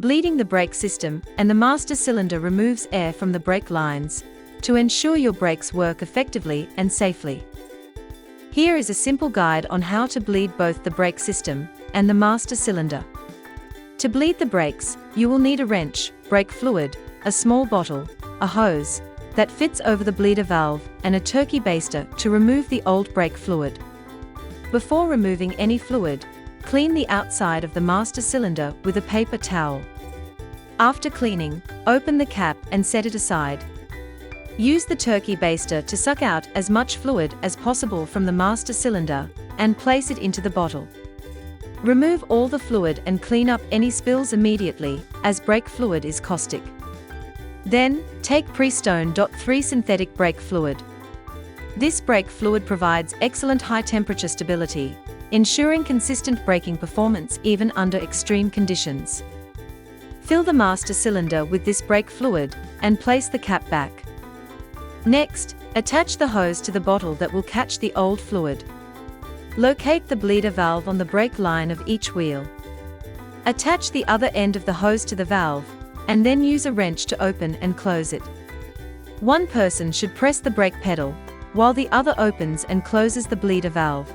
Bleeding the brake system and the master cylinder removes air from the brake lines to ensure your brakes work effectively and safely. Here is a simple guide on how to bleed both the brake system and the master cylinder. To bleed the brakes, you will need a wrench, brake fluid, a small bottle, a hose that fits over the bleeder valve, and a turkey baster to remove the old brake fluid. Before removing any fluid, clean the outside of the master cylinder with a paper towel. After cleaning, open the cap and set it aside. Use the turkey baster to suck out as much fluid as possible from the master cylinder and place it into the bottle. Remove all the fluid and clean up any spills immediately, as brake fluid is caustic. Then, take Prestone 3 synthetic brake fluid. This brake fluid provides excellent high-temperature stability, ensuring consistent braking performance even under extreme conditions. Fill the master cylinder with this brake fluid and place the cap back. Next, attach the hose to the bottle that will catch the old fluid. Locate the bleeder valve on the brake line of each wheel. Attach the other end of the hose to the valve, and then use a wrench to open and close it. One person should press the brake pedal, while the other opens and closes the bleeder valve.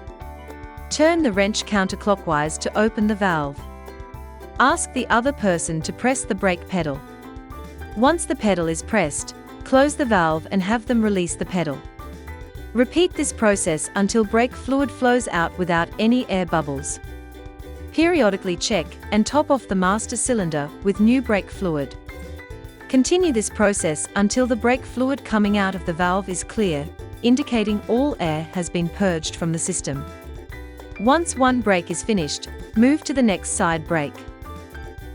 Turn the wrench counterclockwise to open the valve. Ask the other person to press the brake pedal. Once the pedal is pressed, close the valve and have them release the pedal. Repeat this process until brake fluid flows out without any air bubbles. Periodically check and top off the master cylinder with new brake fluid. Continue this process until the brake fluid coming out of the valve is clear, indicating all air has been purged from the system. Once one brake is finished, move to the next side brake.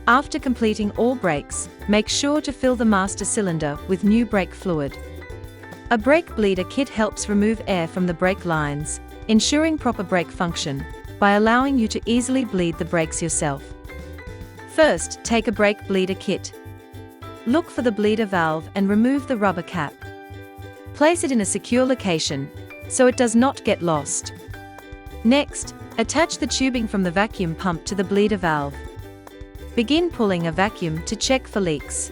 After completing all brakes, make sure to fill the master cylinder with new brake fluid. A brake bleeder kit helps remove air from the brake lines, ensuring proper brake function, by allowing you to easily bleed the brakes yourself. First, take a brake bleeder kit. Look for the bleeder valve and remove the rubber cap. Place it in a secure location, so it does not get lost. Next, attach the tubing from the vacuum pump to the bleeder valve. Begin pulling a vacuum to check for leaks.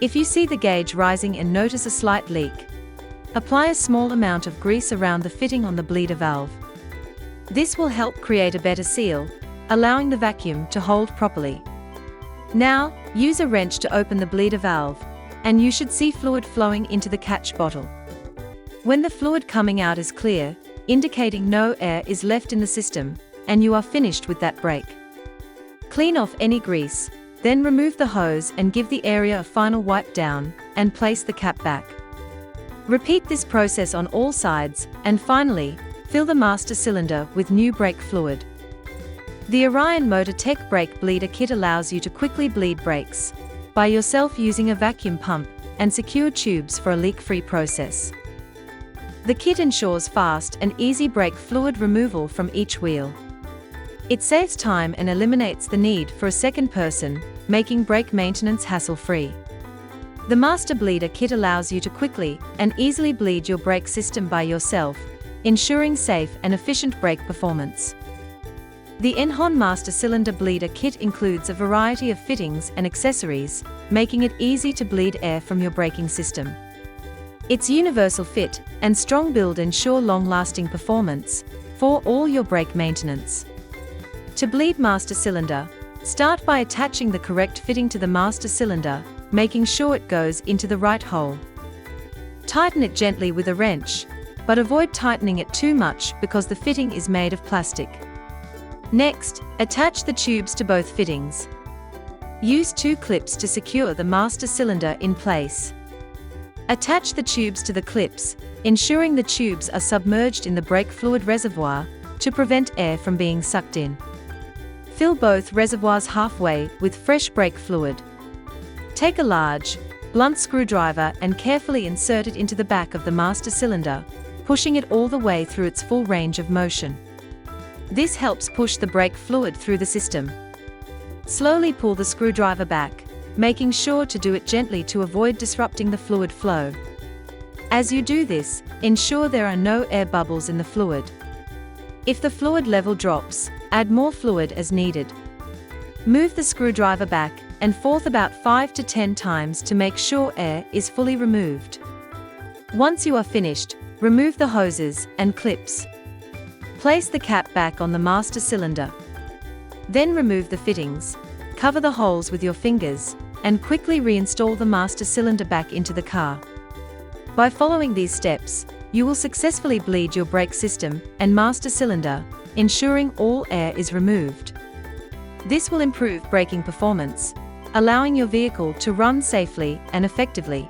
If you see the gauge rising and notice a slight leak, apply a small amount of grease around the fitting on the bleeder valve. This will help create a better seal, allowing the vacuum to hold properly. Now, use a wrench to open the bleeder valve, and you should see fluid flowing into the catch bottle. When the fluid coming out is clear, indicating no air is left in the system, and you are finished with that brake. Clean off any grease, then remove the hose and give the area a final wipe down, and place the cap back. Repeat this process on all sides, and finally, fill the master cylinder with new brake fluid. The Orion Motor Tech Brake Bleeder Kit allows you to quickly bleed brakes by yourself using a vacuum pump and secure tubes for a leak-free process. The kit ensures fast and easy brake fluid removal from each wheel. It saves time and eliminates the need for a second person, making brake maintenance hassle-free. The Master Bleeder Kit allows you to quickly and easily bleed your brake system by yourself, ensuring safe and efficient brake performance. The Enhon Master Cylinder Bleeder Kit includes a variety of fittings and accessories, making it easy to bleed air from your braking system. Its universal fit and strong build ensure long-lasting performance for all your brake maintenance. To bleed master cylinder, start by attaching the correct fitting to the master cylinder, making sure it goes into the right hole. Tighten it gently with a wrench, but avoid tightening it too much because the fitting is made of plastic. Next, attach the tubes to both fittings. Use 2 clips to secure the master cylinder in place. Attach the tubes to the clips, ensuring the tubes are submerged in the brake fluid reservoir to prevent air from being sucked in. Fill both reservoirs halfway with fresh brake fluid. Take a large, blunt screwdriver and carefully insert it into the back of the master cylinder, pushing it all the way through its full range of motion. This helps push the brake fluid through the system. Slowly pull the screwdriver back, making sure to do it gently to avoid disrupting the fluid flow. As you do this, ensure there are no air bubbles in the fluid. If the fluid level drops, add more fluid as needed. Move the screwdriver back and fourth about 5 to 10 times to make sure air is fully removed. Once you are finished, remove the hoses and clips. Place the cap back on the master cylinder. Then remove the fittings, cover the holes with your fingers, and quickly reinstall the master cylinder back into the car. By following these steps, you will successfully bleed your brake system and master cylinder, ensuring all air is removed. This will improve braking performance, allowing your vehicle to run safely and effectively.